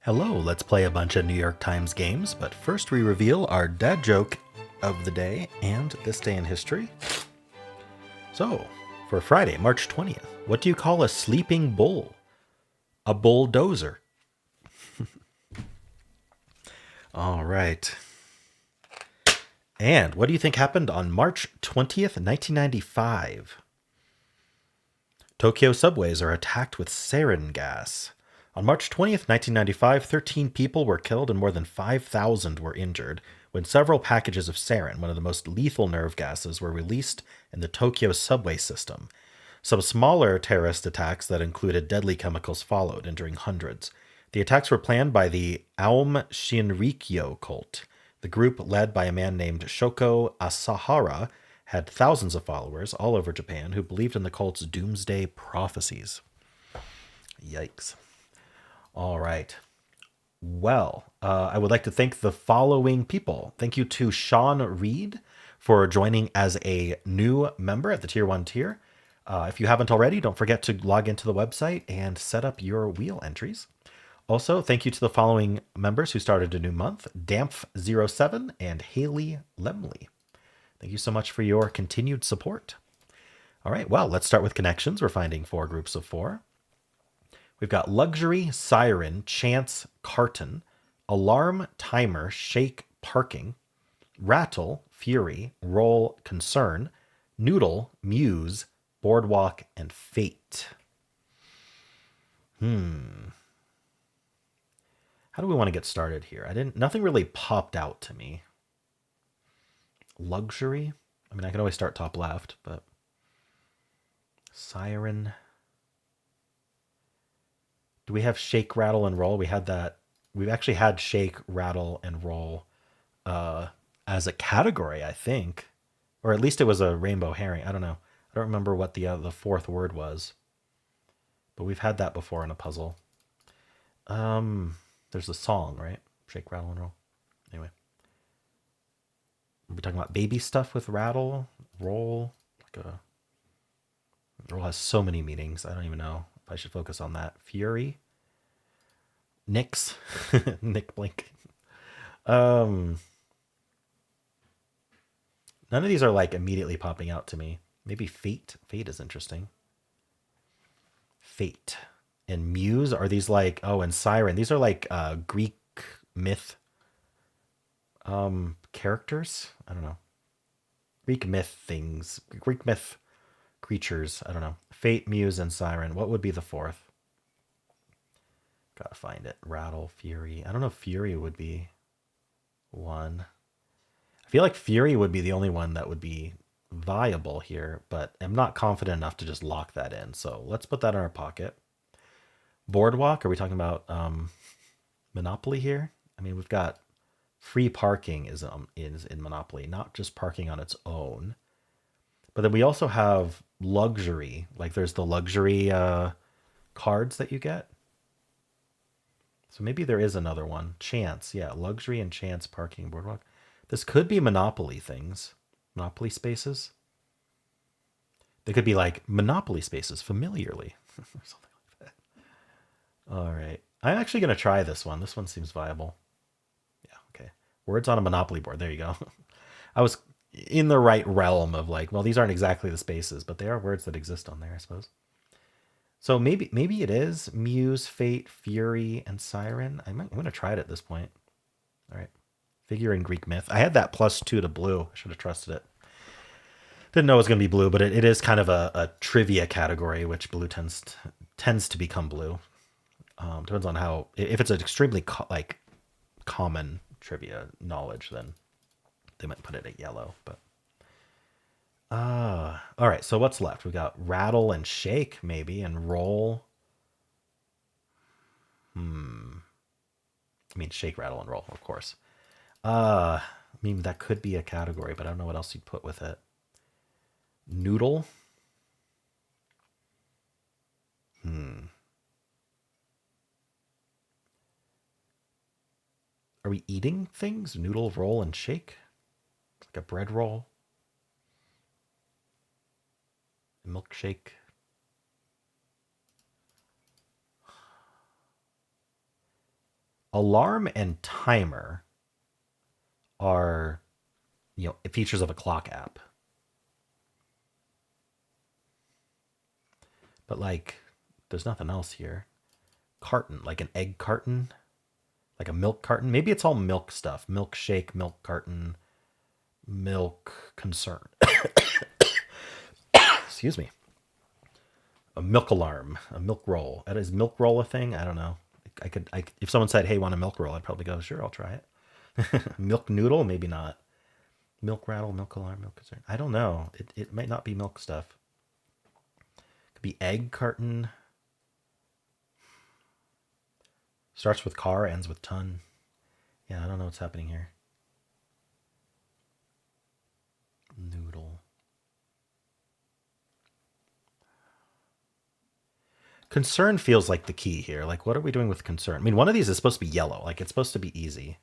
Hello, let's play a bunch of New York Times games, but first we reveal our dad joke of the day and this day in history. So, for Friday, March 20th, what do you call a sleeping bull? A bulldozer. All right. And what do you think happened on March 20th, 1995? Tokyo subways are attacked with sarin gas. On March 20th, 1995, 13 people were killed and more than 5,000 were injured when several packages of sarin, one of the most lethal nerve gases, were released in the Tokyo subway system. Some smaller terrorist attacks that included deadly chemicals followed, injuring hundreds. The attacks were planned by the Aum Shinrikyo cult. The group, led by a man named Shoko Asahara, had thousands of followers all over Japan who believed in the cult's doomsday prophecies. Yikes. All right. Well, I would like to thank the following people. Thank you to Sean Reed for joining as a new member at the Tier 1 tier. If you haven't already, don't forget to log into the website and set up your wheel entries. Also, thank you to the following members who started a new month, Dampf07 and Haley Lemley. Thank you so much for your continued support. All right, well, let's start with connections. We're finding 4 groups of 4. We've got luxury, siren, chance, carton, alarm, timer, shake, parking, rattle, fury, roll, concern, noodle, muse, boardwalk, and fate. How do we want to get started here? Nothing really popped out to me. Luxury? I mean, I can always start top left, but siren. Do we have shake, rattle, and roll? We had that. We've actually had shake, rattle, and roll as a category, I think. Or at least it was a rainbow herring. I don't know. I don't remember what the fourth word was. But we've had that before in a puzzle. There's a song, right? Shake, rattle, and roll. Anyway. We're talking about baby stuff with rattle, roll. Roll has so many meanings. I don't even know if I should focus on that. Fury. Nix. Nick Blink. None of these are like immediately popping out to me. Maybe fate. Fate is interesting. Fate. And muse, are these like, and siren. These are like Greek myth characters. I don't know. Greek myth things. Greek myth creatures. I don't know. Fate, muse, and siren. What would be the fourth? Gotta find it. Rattle, fury. I don't know if fury would be one. I feel like fury would be the only one that would be viable here, but I'm not confident enough to just lock that in. So let's put that in our pocket. Boardwalk. Are we talking about Monopoly here? I mean, we've got free parking is in Monopoly, not just parking on its own. But then we also have luxury. Like there's the luxury cards that you get. So maybe there is another one. Chance. Yeah, luxury and chance parking boardwalk. This could be Monopoly things. Monopoly spaces. They could be like Monopoly spaces familiarly. Or something like that. All right. I'm actually going to try this one. This one seems viable. Yeah, okay. Words on a Monopoly board. There you go. I was in the right realm of like, well, these aren't exactly the spaces, but they are words that exist on there, I suppose. So maybe it is muse, fate, fury, and siren. I'm going to try it at this point. All right. Figure in Greek myth. I had that +2 to blue. I should have trusted it. Didn't know it was going to be blue, but it is kind of a trivia category, which blue tends to become blue. Depends on how. If it's an extremely common trivia knowledge, then they might put it at yellow. But all right. So what's left? We got rattle and shake, maybe, and roll. I mean, shake, rattle, and roll, of course. I mean, that could be a category, but I don't know what else you'd put with it. Noodle. Are we eating things? Noodle, roll, and shake? Like a bread roll? A milkshake? Alarm and timer are, features of a clock app. But like, there's nothing else here. Carton, like an egg carton, like a milk carton. Maybe it's all milk stuff. Milkshake, milk carton, milk concern. Excuse me. A milk alarm, a milk roll. Is milk roll a thing? I don't know. If someone said, "Hey, want a milk roll?" I'd probably go, "Sure, I'll try it." Milk noodle, maybe not. Milk rattle, milk alarm, milk concern. I don't know. It might not be milk stuff. Could be egg carton. Starts with car, ends with ton. Yeah, I don't know what's happening here. Noodle. Concern feels like the key here. Like, what are we doing with concern? I mean, one of these is supposed to be yellow. Like, it's supposed to be easy.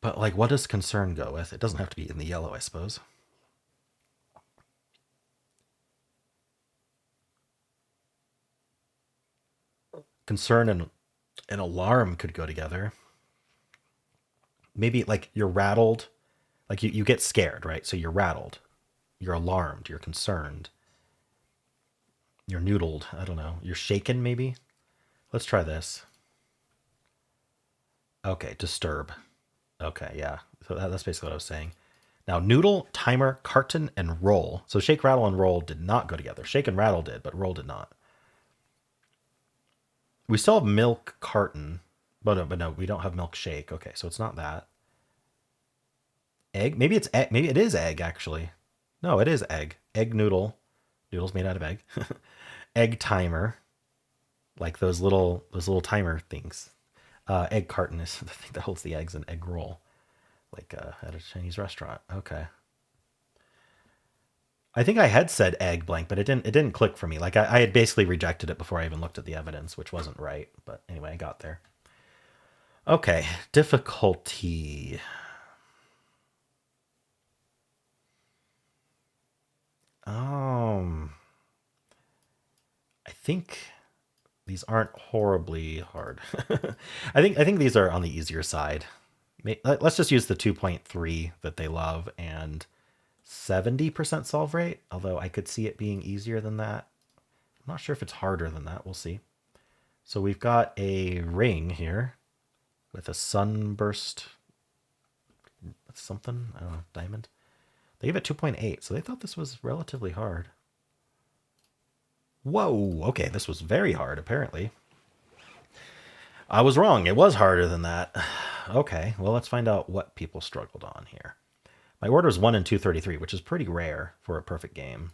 But, like, what does concern go with? It doesn't have to be in the yellow, I suppose. Concern and an alarm could go together. Maybe, like, you're rattled. Like, you get scared, right? So you're rattled. You're alarmed. You're concerned. You're noodled. I don't know. You're shaken, maybe? Let's try this. Okay, disturb. Okay, yeah. So that's basically what I was saying. Now, noodle, timer, carton, and roll. So shake, rattle, and roll did not go together. Shake and rattle did, but roll did not. We still have milk carton, but no, we don't have milk shake. Okay, so it's not that. Egg? Maybe it's egg. Maybe it is egg, actually. No, it is egg. Egg noodle. Noodles made out of egg. Egg timer. Like those little timer things. Egg carton is the thing that holds the eggs, and egg roll. Like at a Chinese restaurant. Okay. I think I had said egg blank, but it didn't click for me. Like I had basically rejected it before I even looked at the evidence, which wasn't right. But anyway, I got there. Okay, difficulty. Um, I think these aren't horribly hard. I think these are on the easier side. Let's just use the 2.3 that they love and 70% solve rate, although I could see it being easier than that. I'm not sure if it's harder than that. We'll see. So we've got a ring here with a sunburst something. I don't know, diamond. They gave it 2.8, so they thought this was relatively hard. Whoa, okay, this was very hard, apparently. I was wrong. It was harder than that. Okay, well, let's find out what people struggled on here. My order is 1 and 233, which is pretty rare for a perfect game,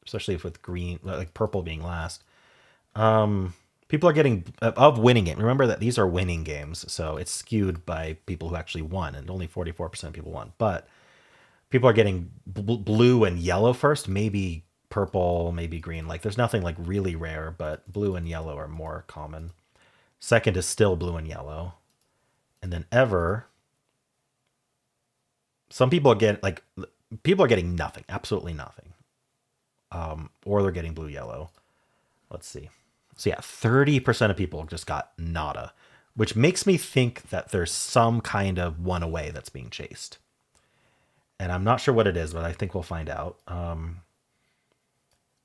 especially if with green, like purple being last. People are getting of winning it. Remember that these are winning games, so it's skewed by people who actually won, and only 44% of people won. But people are getting blue and yellow first, maybe purple, maybe green. Like there's nothing like really rare, but blue and yellow are more common. Second is still blue and yellow, and then ever. Some people get like people are getting nothing, absolutely nothing, or they're getting blue yellow. Let's see. So yeah, 30% of people just got nada, which makes me think that there's some kind of one away that's being chased. And I'm not sure what it is, but I think we'll find out.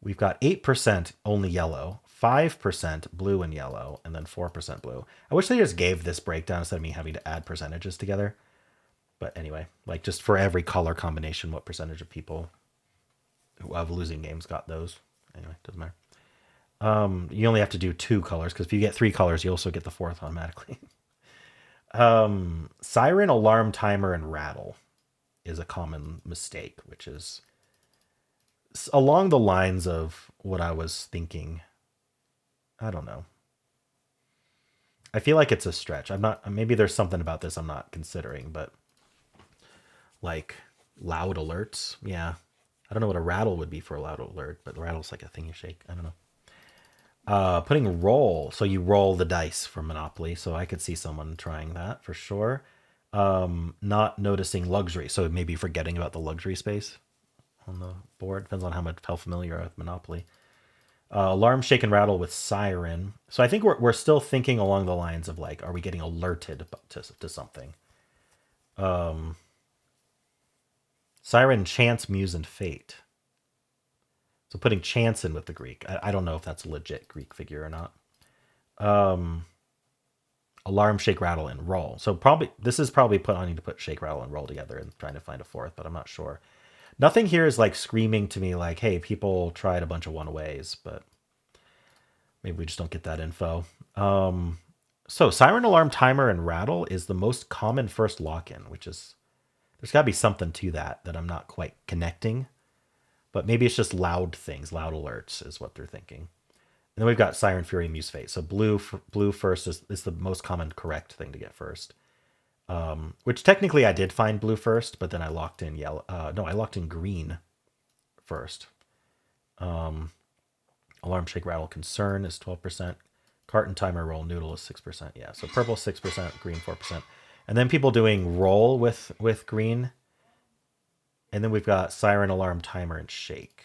We've got 8% only yellow, 5% blue and yellow, and then 4% blue. I wish they just gave this breakdown instead of me having to add percentages together. But anyway, like just for every color combination, what percentage of people who have losing games got those? Anyway, doesn't matter. You only have to do 2 colors because if you get 3 colors, you also get the 4th automatically. Siren, alarm, timer, and rattle is a common mistake, which is along the lines of what I was thinking. I don't know. I feel like it's a stretch. I'm not. Maybe there's something about this I'm not considering, but like loud alerts, yeah. I don't know what a rattle would be for a loud alert, but the rattle's like a thing you shake. I don't know. Putting roll, so you roll the dice for Monopoly, so I could see someone trying that for sure. Not noticing luxury, so maybe forgetting about the luxury space on the board. Depends on how familiar you are with Monopoly. Alarm, shake, and rattle with siren. So I think we're still thinking along the lines of like, are we getting alerted to something? Siren, chance, muse, and fate. So putting chance in with the Greek. I don't know if that's a legit Greek figure or not. Alarm, shake, rattle, and roll. So probably this is probably wanting to put shake, rattle, and roll together and trying to find a fourth, but I'm not sure. Nothing here is like screaming to me like, hey, people tried a bunch of one ways, but maybe we just don't get that info. So siren, alarm, timer, and rattle is the most common first lock-in, which is there's got to be something to that I'm not quite connecting. But maybe it's just loud things, loud alerts is what they're thinking. And then we've got Siren, Fury, Muse, Fate. So blue first is the most common correct thing to get first. Which technically I did find blue first, but then I locked in yellow. No, I locked in green first. Alarm, shake, rattle, concern is 12%. Carton, timer, roll, noodle is 6%. Yeah, so purple 6%, green 4%. And then people doing roll with green. And then we've got siren, alarm, timer, and shake.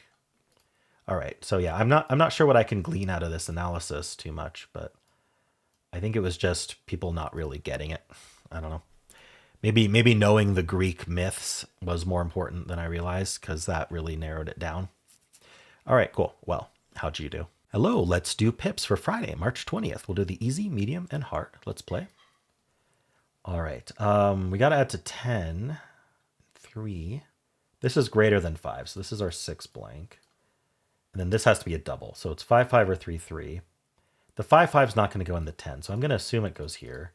All right. So yeah, I'm not sure what I can glean out of this analysis too much, but I think it was just people not really getting it. I don't know. Maybe knowing the Greek myths was more important than I realized because that really narrowed it down. All right, cool. Well, how'd you do? Hello, let's do pips for Friday, March 20th. We'll do the easy, medium, and hard. Let's play. All right. We got to add to 10, 3. This is greater than 5, so this is our 6 blank. And then this has to be a double. So it's 5, 5, or 3, 3. The 5, 5 is not going to go in the 10, so I'm going to assume it goes here.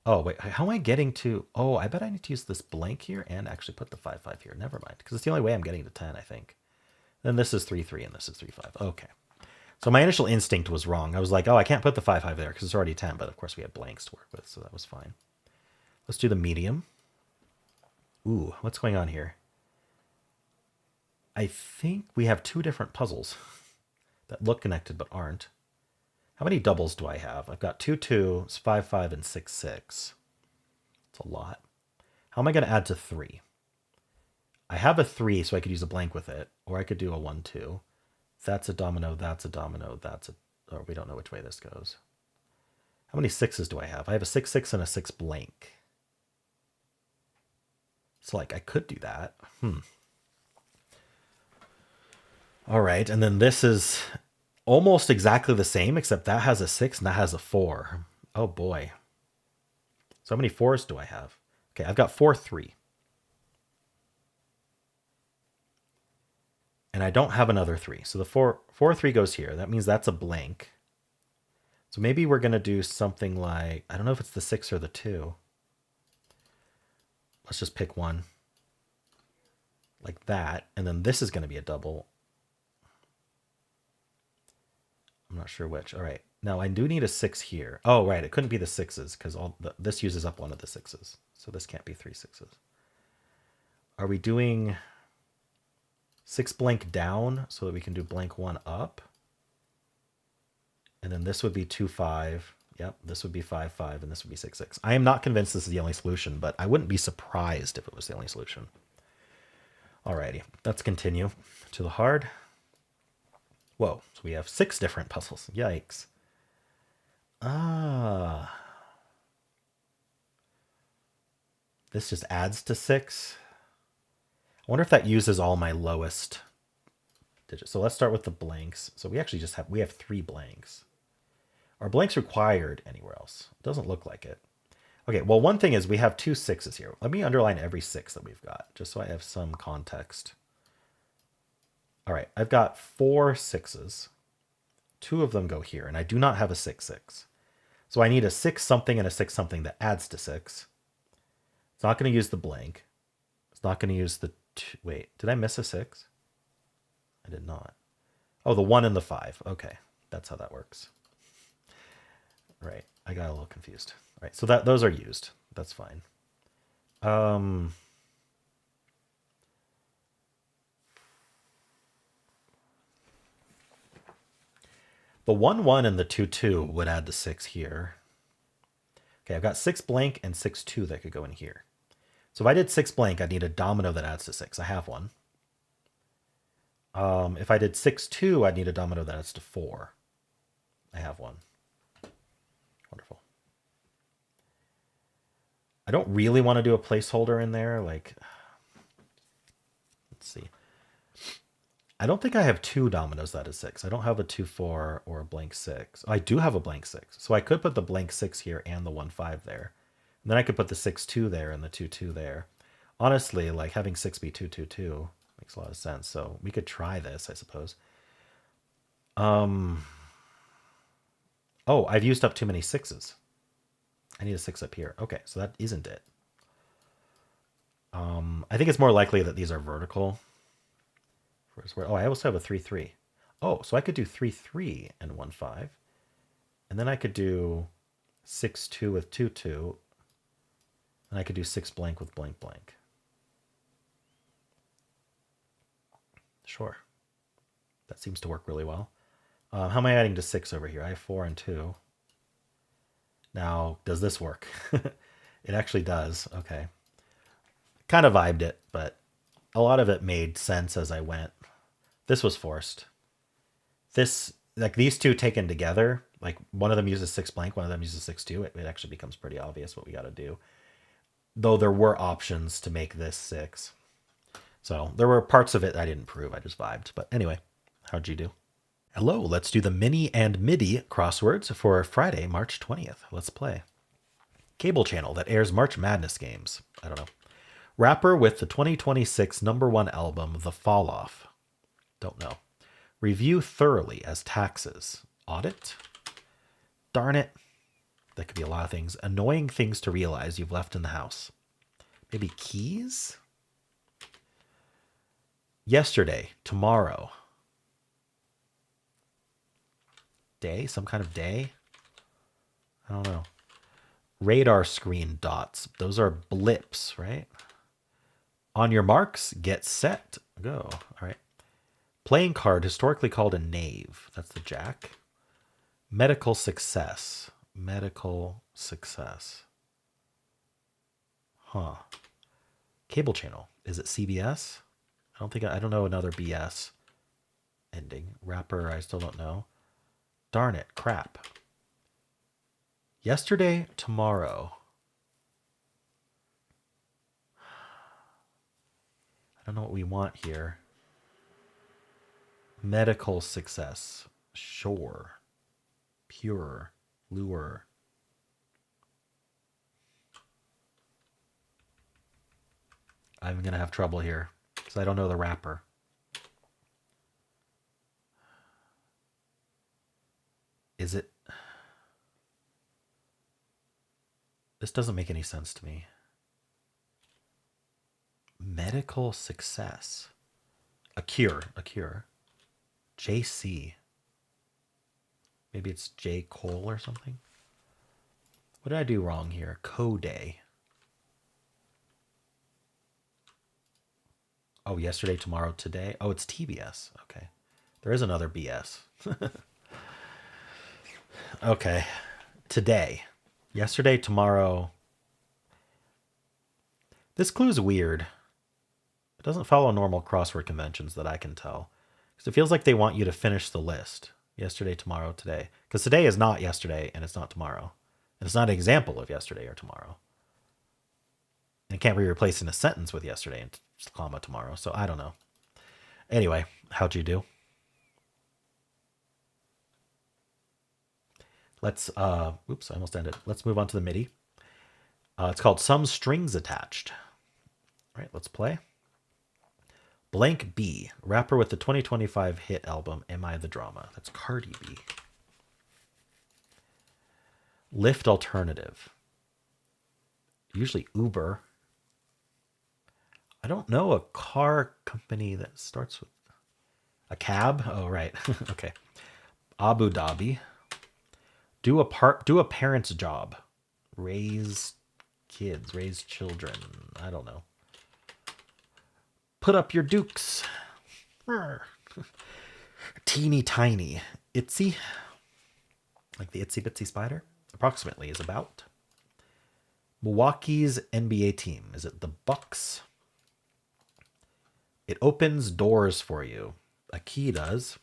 Oh, wait, how am I getting to... Oh, I bet I need to use this blank here and actually put the 5, 5 here. Never mind, because it's the only way I'm getting to 10, I think. Then this is 3, 3, and this is 3, 5. Okay. So my initial instinct was wrong. I was like, oh, I can't put the 5, 5 there because it's already 10, but of course we have blanks to work with, so that was fine. Let's do the medium. Ooh, what's going on here? I think we have 2 different puzzles that look connected but aren't. How many doubles do I have? I've got 2, 2, 5, 5, and 6, 6. It's a lot. How am I going to add to 3? I have a 3, so I could use a blank with it, or I could do a 1, 2. That's a domino, that's a domino, that's a... Oh, we don't know which way this goes. How many 6s do I have? I have a 6, 6, and a 6 blank. So, like, I could do that. All right, and then this is almost exactly the same, except that has a 6 and that has a 4. Oh, boy. So how many 4s do I have? Okay, I've got 4, 3. And I don't have another 3. So the 4, 3 goes here. That means that's a blank. So maybe we're going to do something like... I don't know if it's the 6 or the 2. Let's just pick one. Like that. And then this is going to be a double. I'm not sure which. All right. Now I do need a 6 here. Oh, right. It couldn't be the 6s because this uses up one of the 6s. So this can't be 3 6s. Are we doing 6 blank down so that we can do blank 1 up? And then this would be 2 5. Yep, this would be 5 5, and this would be 6 6. I am not convinced this is the only solution, but I wouldn't be surprised if it was the only solution. Alrighty, let's continue to the hard. Whoa, so we have 6 different puzzles. Yikes. This just adds to 6. I wonder if that uses all my lowest digits. So let's start with the blanks. So we actually just have 3 blanks. Are blanks required anywhere else? It doesn't look like it. Okay, well, one thing is we have 2 6s here. Let me underline every 6 that we've got, just so I have some context. All right, I've got 4 6s. 2 of them go here, and I do not have a 6 6. So I need a 6 something and a 6 something that adds to 6. It's not going to use the blank. It's not going to use the... Wait, did I miss a 6? I did not. Oh, the 1 and the 5. Okay, that's how that works. Right, I got a little confused. All right, so those are used. That's fine. The 1 1 and the 2 2 would add the 6 here. Okay, I've got 6 blank and 6 2 that could go in here. So if I did 6 blank, I'd need a domino that adds to 6. I have one. If I did 6-2, I'd need a domino that is to 4. I have one. Wonderful. I don't really want to do a placeholder in there. Like, let's see. I don't think I have 2 dominoes that is 6. I don't have a 2-4 or a blank 6. I do have a blank 6. So I could put the blank 6 here and the 1-5 there. And then I could put the 6-2 there and the 2-2 there. Honestly, like having 6 be 2-2-2 makes a lot of sense. So we could try this, I suppose. Oh, I've used up too many 6s. I need a 6 up here. Okay, so that isn't it. I think it's more likely that these are vertical. Oh, I also have a 3-3. Oh, so I could do 3-3 and 1-5. And then I could do 6-2 with 2-2. And I could do 6 blank with blank blank. Sure. That seems to work really well. How am I adding to 6 over here? I have 4 and 2. Now, does this work? It actually does. Okay. Kind of vibed it, but a lot of it made sense as I went. This was forced. This, like these two taken together, like one of them uses 6 blank, one of them uses 6-2. It actually becomes pretty obvious what we got to do. Though there were options to make this 6. So there were parts of it I didn't prove. I just vibed. But anyway, how'd you do? Hello, let's do the mini and Midi crosswords for Friday, March 20th. Let's play. Cable channel that airs March Madness games. I don't know. Rapper with the 2026 #1 album, The Fall Off. Don't know. Review thoroughly as taxes. Audit? Darn it. That could be a lot of things. Annoying things to realize you've left in the house. Maybe keys? Yesterday. Tomorrow. Day? Some kind of day? I don't know. Radar screen dots. Those are blips, right? On your marks, get set, go. All right. Playing card, historically called a knave. That's the jack. Medical success. Medical success. Huh. Cable channel. Is it CBS? I don't know another BS ending. Rapper, I still don't know. Darn it. Crap. Yesterday, tomorrow. I don't know what we want here. Medical success. Sure. Pure. Lure. I'm going to have trouble here because I don't know the rapper. Is it? This doesn't make any sense to me. Medical success. A cure. A cure. JC. Maybe it's J. Cole or something. What did I do wrong here? Coday. Oh, yesterday, tomorrow, today. Oh, it's TBS. Okay. There is another BS. Okay. Today. Yesterday, tomorrow. This clue's weird. It doesn't follow normal crossword conventions that I can tell. Because it feels like they want you to finish the list. Yesterday, tomorrow, today. Because today is not yesterday and it's not tomorrow. And it's not an example of yesterday or tomorrow. And it can't be replaced in a sentence with yesterday and comma tomorrow. So I don't know. Anyway, how'd you do? Let's, oops, I almost ended. Let's move on to the MIDI. It's called Some Strings Attached. All right, let's play. Blank B, rapper with the 2025 hit album, Am I the Drama? That's Cardi B. Lyft alternative. Usually Uber. I don't know a car company that starts with a cab. Oh, right. Okay. Abu Dhabi. Do a parent's job. Raise kids, raise children. I don't know. Put up your dukes. Teeny tiny. Itsy. Like the itsy bitsy spider. Approximately is about. Milwaukee's NBA team. Is it the Bucks? It opens doors for you. A key does.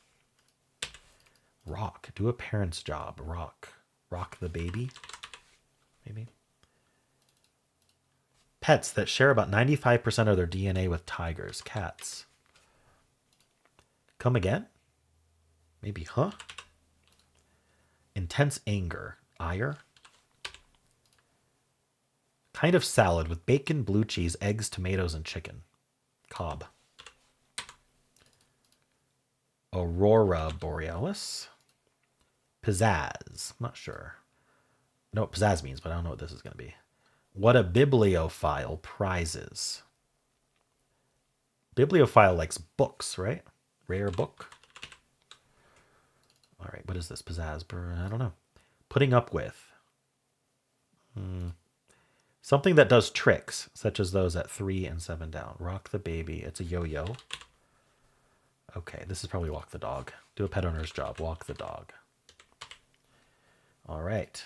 Rock. Do a parent's job. Rock. Rock the baby. Maybe. Pets that share about 95% of their DNA with tigers. Cats. Come again? Maybe, huh? Intense anger. Ire. Kind of salad with bacon, blue cheese, eggs, tomatoes, and chicken. Cobb. Aurora borealis. Pizzazz. Not sure. I know what pizzazz means, but I don't know what this is going to be. What a bibliophile prizes. Bibliophile likes books, right? Rare book. All right, what is this? Pizzazz. I don't know. Putting up with. Something that does tricks, such as those at 3 and 7 down. Rock the baby. It's a yo-yo. Okay, this is probably walk the dog. Do a pet owner's job. Walk the dog. All right.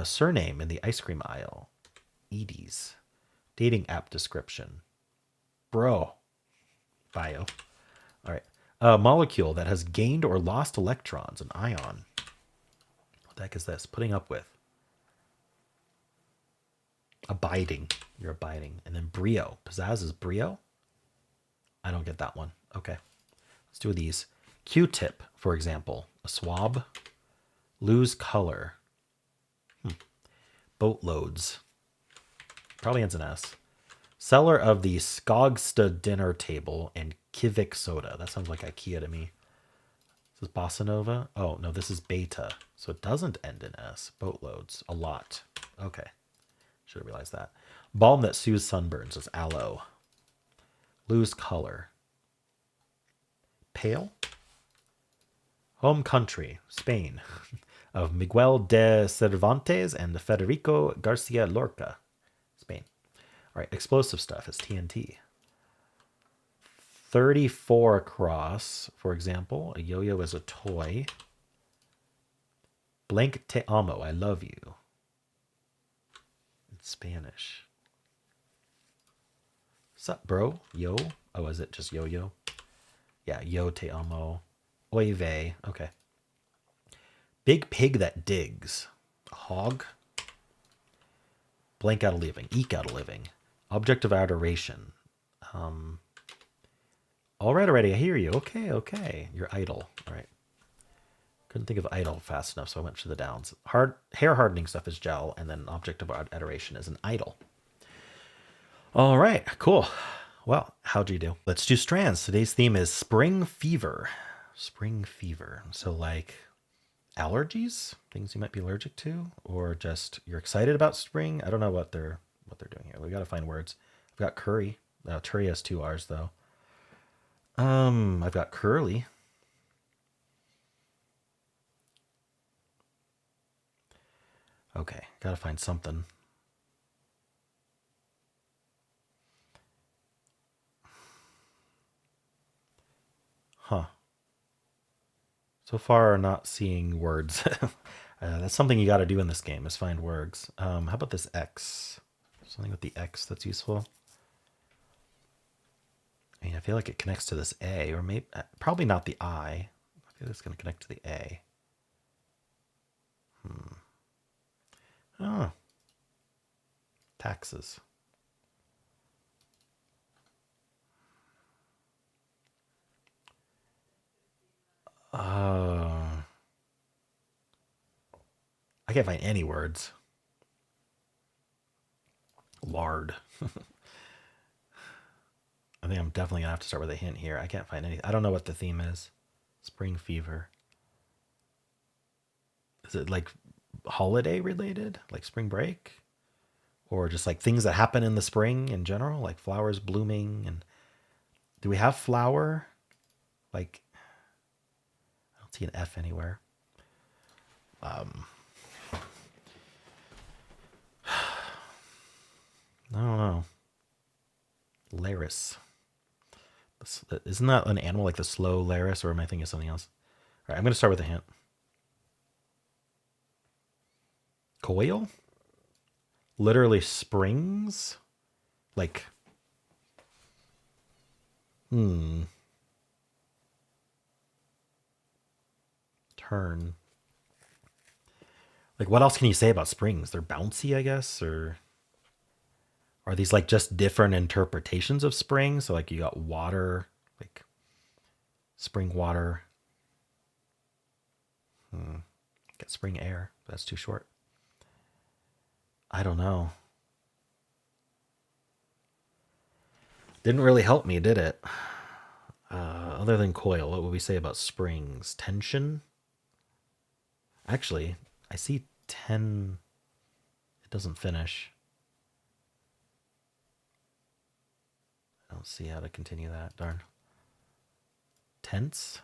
Surname in the ice cream aisle. Edie's. Dating app description. Bro. Bio. All right. A molecule that has gained or lost electrons. An ion. What the heck is this? Putting up with. Abiding. You're abiding. And then brio. Pizzazz is brio? I don't get that one. Okay. Let's do these. Q-tip, for example. A swab. Lose color. Boatloads. Probably ends in S. Seller of the Skogstad dinner table and Kivik soda. That sounds like IKEA to me. This is Bossa Nova. Oh, no, this is beta. So it doesn't end in S. Boatloads. A lot. Okay. Should have realized that. Balm that soothes sunburns is aloe. Lose color. Pale. Home country. Spain. Of Miguel de Cervantes and Federico Garcia Lorca. Spain. All right, explosive stuff is TNT. 34 across, for example. A yo-yo is a toy. Blank te amo, I love you. In Spanish. Sup, bro? Yo? Oh, is it just yo-yo? Yeah, yo te amo. Oy vey. Okay. Big pig that digs. A hog. Blank out a living. Eke out a living. Object of adoration. All right already. I hear you. Okay, okay. You're idle. All right. Couldn't think of idle fast enough, so I went to the downs. Hair hardening stuff is gel, and then object of adoration is an idol. All right, cool. Well, how'd you do? Let's do strands. Today's theme is spring fever. Spring fever. So like allergies, things you might be allergic to, or just you're excited about spring. I don't know what they're doing here. We got to find words. I've got curry. Curry has 2 R's though. I've got curly. Okay, gotta find something. Huh. So far, not seeing words. That's something you got to do in this game is find words. How about this X? Something with the X that's useful. I mean, I feel like it connects to this A, or maybe probably not the I. I feel it's going to connect to the A. Oh. Taxes. I can't find any words. Lard. I think I'm definitely going to have to start with a hint here. I can't find anything. I don't know what the theme is. Spring fever. Is it like holiday related? Like spring break? Or just like things that happen in the spring in general? Like flowers blooming? And do we have flower? Like, I don't see an F anywhere. I don't know. Laris. Isn't that an animal like the slow Laris, or am I thinking of something else? All right, I'm going to start with a hint. Coil? Literally springs? Like, Turn. Like, what else can you say about springs? They're bouncy, I guess, or are these like just different interpretations of spring? So like you got water, like spring water. Get spring air. That's too short. I don't know. Didn't really help me, did it? Other than coil, what would we say about springs? Tension? Actually, I see 10. It doesn't finish. I don't see how to continue that. Darn. Tense?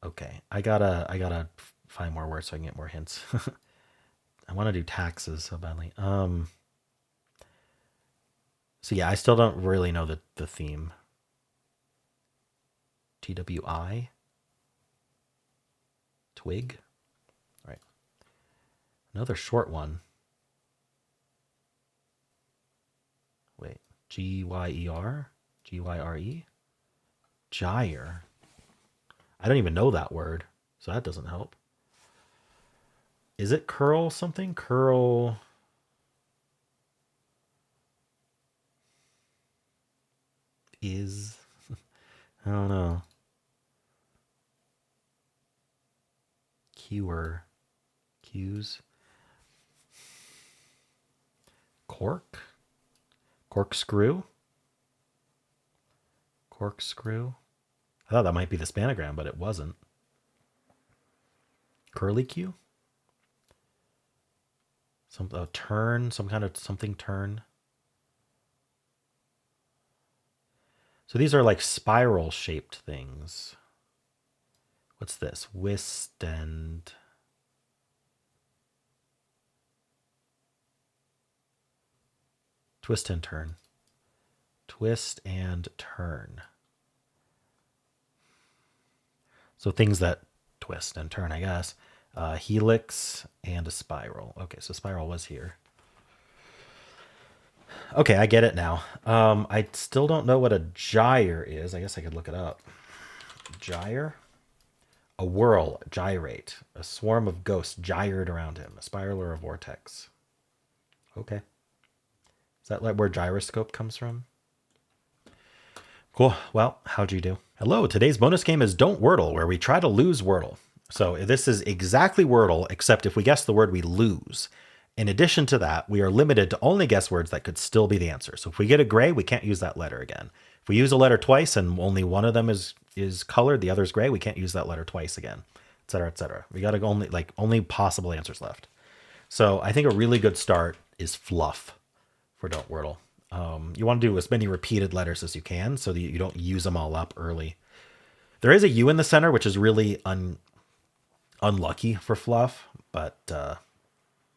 Okay, I gotta find more words so I can get more hints. I want to do taxes so badly. So yeah, I still don't really know the theme. TWI? Twig? All right. Another short one. Wait. G-Y-E-R? G-Y-R-E? Gyre. I don't even know that word, so that doesn't help. Is it curl something? Curl... Is... I don't know. Cure. Cues. Cork? Corkscrew? Corkscrew? I thought that might be the spanagram, but it wasn't. Curlicue? A turn, some kind of something turn. So these are like spiral shaped things. What's this? Twist and... Twist and turn. Twist and turn. So things that twist and turn, I guess. Helix and a spiral. Okay, so spiral was here. Okay, I get it now. I still don't know what a gyre is. I guess I could look it up. Gyre? A whirl, gyrate. A swarm of ghosts gyred around him. A spiral or a vortex. Okay. Is that like where gyroscope comes from? Cool. Well, how'd you do? Hello, today's bonus game is Don't Wordle, where we try to lose Wordle. So this is exactly Wordle, except if we guess the word, we lose. In addition to that, we are limited to only guess words that could still be the answer. So if we get a gray, we can't use that letter again. If we use a letter twice and only one of them is colored, the other is gray, we can't use that letter twice again, et cetera, et cetera. We got to only possible answers left. So I think a really good start is fluff for Don't Wordle. You want to do as many repeated letters as you can so that you don't use them all up early. There is a U in the center, which is really unlucky for fluff, but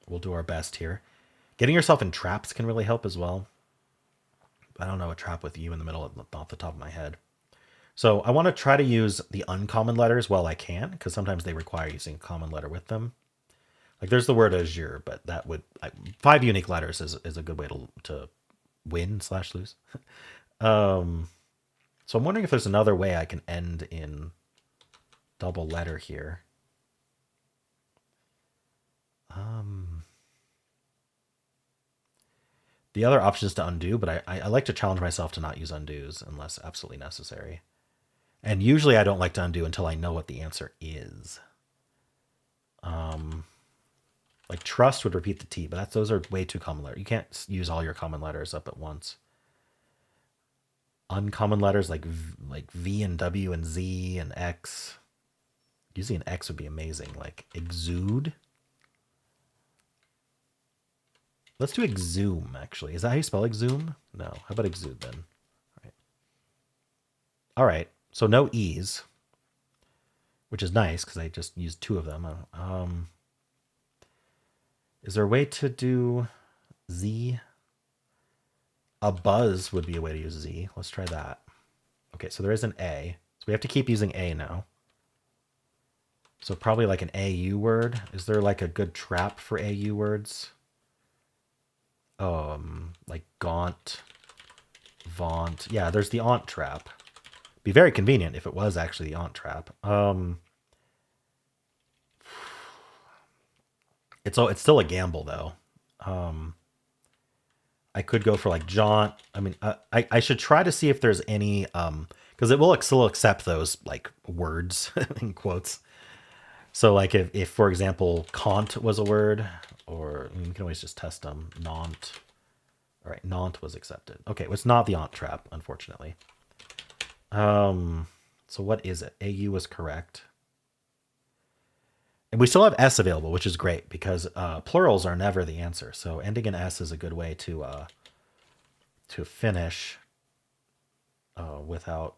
we'll do our best here. Getting yourself in traps can really help as well. I don't know a trap with U in the middle off the top of my head. So I want to try to use the uncommon letters while I can, because sometimes they require using a common letter with them. Like there's the word azure, but that would 5 unique letters is a good way to win/lose. So I'm wondering if there's another way I can end in double letter here. The other option is to undo, but I like to challenge myself to not use undos unless absolutely necessary. And usually I don't like to undo until I know what the answer is. Like trust would repeat the T, but those are way too common letters. You can't use all your common letters up at once. Uncommon letters like V and W and Z and X. Using an X would be amazing. Like exude. Let's do exhume, actually. Is that how you spell exhume? No. How about exude then? All right. So no E's, which is nice because I just used 2 of them. Is there a way to do Z? A buzz would be a way to use Z. Let's try that. Okay, so there is an A. So we have to keep using A now. So probably like an AU word. Is there like a good trap for AU words? Like gaunt, vaunt. Yeah, there's the aunt trap. Be very convenient if it was actually the aunt trap. It's still a gamble though. I could go for like jaunt. I mean, I should try to see if there's any because it will still accept those like words in quotes. So like if for example cant was a word, or I mean, we can always just test them. Nant. All right, nant was accepted. Okay, well, it's not the aunt trap, unfortunately. So what is it? AU was correct. And we still have S available, which is great because plurals are never the answer. So ending in S is a good way to finish without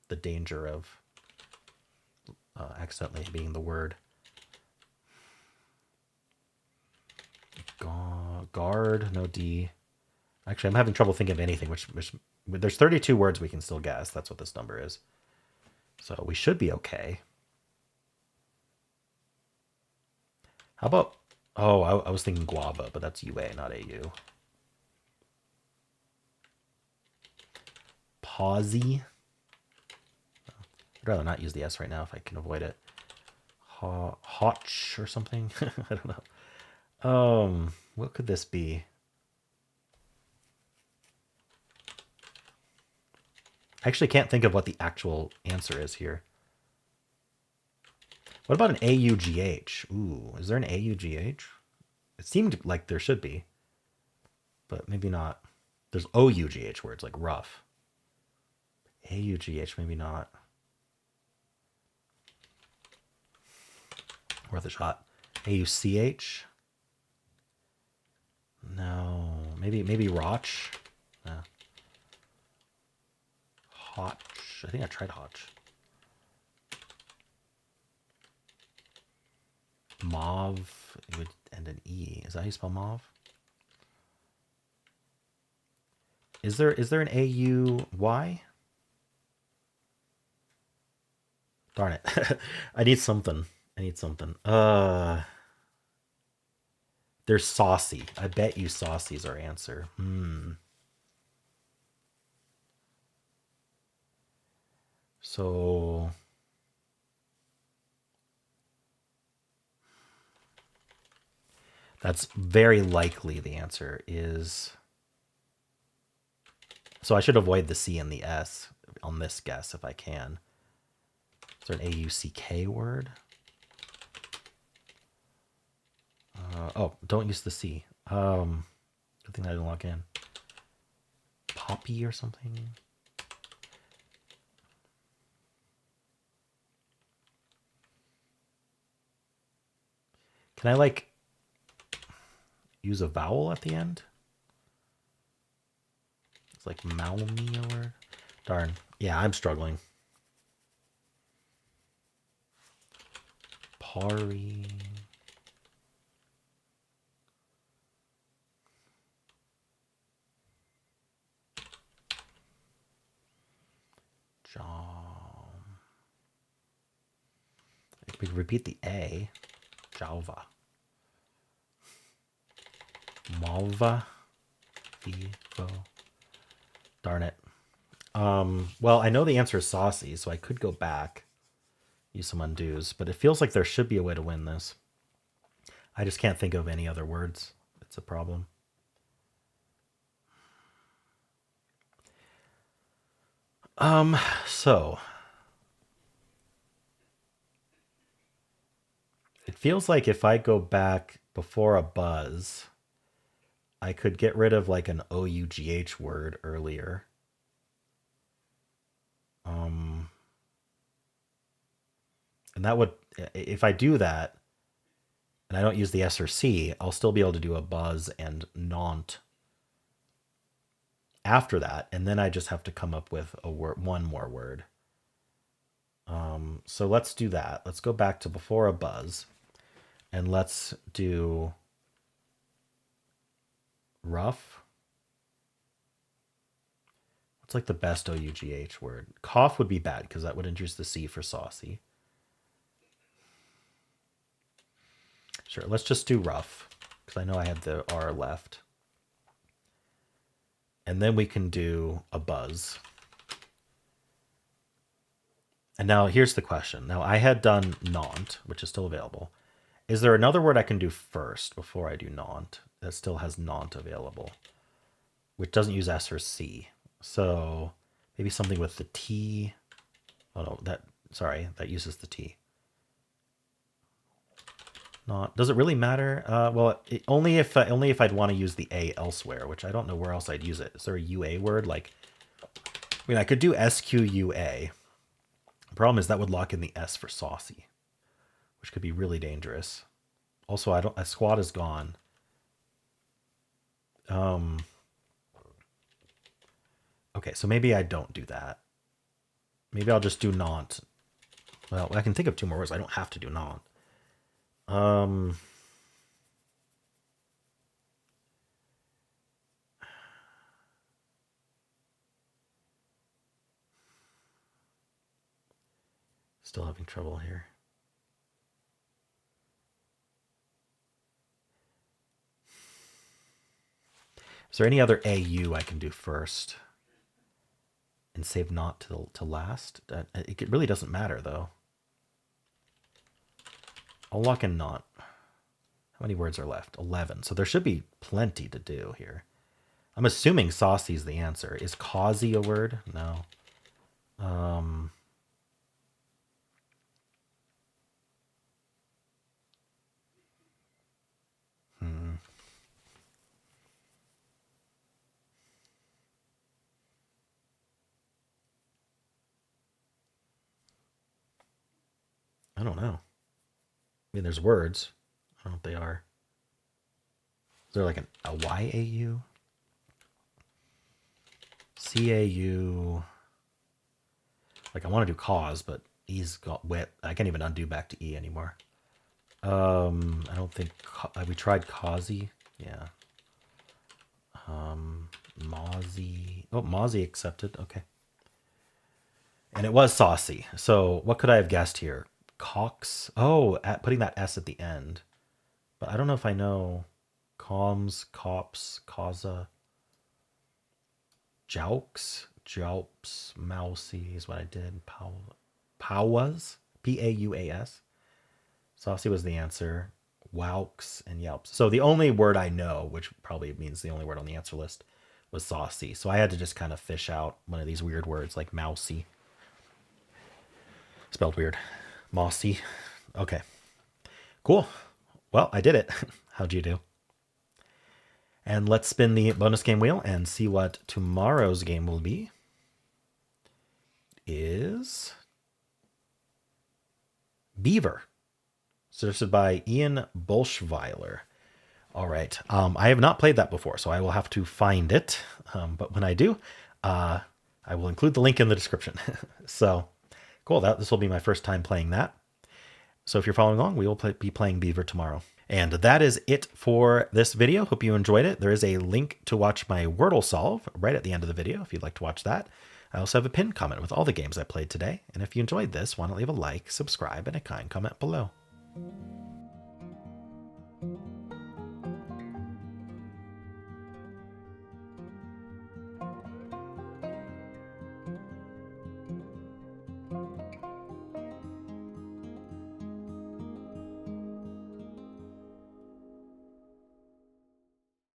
the danger of accidentally being the word. Guard, no D. Actually, I'm having trouble thinking of anything, which there's 32 words we can still guess. That's what this number is. So we should be okay. How about, oh, I was thinking guava, but that's UA, not AU. Pawsy. I'd rather not use the S right now if I can avoid it. Hotch or something. I don't know. What could this be? I actually can't think of what the actual answer is here. What about an AUGH? Ooh, is there an AUGH? It seemed like there should be, but maybe not. There's OUGH words like rough. AUGH, maybe not. Worth a shot. AUCH? No. Maybe Roch? No. Hotch. I think I tried Hotch. Mauve. It would end in E. Is that how you spell mauve? Is there an AUY? Darn it. I need something. There's saucy. I bet you saucy's our answer. So that's very likely the answer is. So I should avoid the C and the S on this guess if I can. Is there an AUCK word? Oh, don't use the C. Good thing I didn't log in. Poppy or something? Can I like use a vowel at the end? It's like Malmi a word. Darn. Yeah, I'm struggling. Pari. We can repeat the A. Java. Malva. Vivo. Darn it. Well, I know the answer is saucy, so I could go back, use some undos, but it feels like there should be a way to win this. I just can't think of any other words. It's a problem. So it feels like if I go back before a buzz, I could get rid of like an OUGH word earlier. And that would, if I do that, and I don't use the S or C, I'll still be able to do a buzz and nant after that, and then I just have to come up with a word, one more word. So let's do that. Let's go back to before a buzz, and let's do rough. What's like the best OUGH word? Cough would be bad because that would introduce the C for saucy. Sure, let's just do rough because I know I had the R left. And then we can do a buzz. And now here's the question. Now I had done Nantes, which is still available. Is there another word I can do first before I do Nantes that still has Nantes available, which doesn't use S or C? So maybe something with the T. Oh no, that uses the T. Not. Does it really matter? Well, only if I'd want to use the A elsewhere, which I don't know where else I'd use it. Is there a UA word? Like, I mean, I could do SQUA. The problem is that would lock in the S for saucy, which could be really dangerous. Also, a squad is gone. Okay, so maybe I don't do that. Maybe I'll just do Nantes. Well, I can think of two more words. I don't have to do Nantes. Still having trouble here. Is there any other AU I can do first and save Nantes to last? It really doesn't matter though. I'll lock in Nantes. How many words are left? 11. So there should be plenty to do here. I'm assuming saucy is the answer. Is causey a word? No. I don't know. I mean, there's words. I don't know what they are. Is there like a YAU? CAU. Like I want to do cause, but E's got wet. I can't even undo back to E anymore. I don't think we tried causey. Yeah. Mozzie. Oh, Mozzie accepted. Okay. And it was saucy. So what could I have guessed here? Cox. Oh, putting that S at the end. But I don't know if I know. Coms, cops, causa. Jaux, mousy is what I did. Pauas, Pauas. Saucy was the answer. Waux and yelps. So the only word I know, which probably means the only word on the answer list, was saucy. So I had to just kind of fish out one of these weird words like mousy. Spelled weird. Mossy. Okay. Cool. Well, I did it. How'd you do? And let's spin the bonus game wheel and see what tomorrow's game will be. Is Beaver, suggested by Ian Bolschweiler. All right. I have not played that before, so I will have to find it. But when I do, I will include the link in the description. So cool. This will be my first time playing that. So if you're following along, we will be playing Beaver tomorrow. And that is it for this video. Hope you enjoyed it. There is a link to watch my Wordle solve right at the end of the video if you'd like to watch that. I also have a pinned comment with all the games I played today. And if you enjoyed this, why not leave a like, subscribe, and a kind comment below.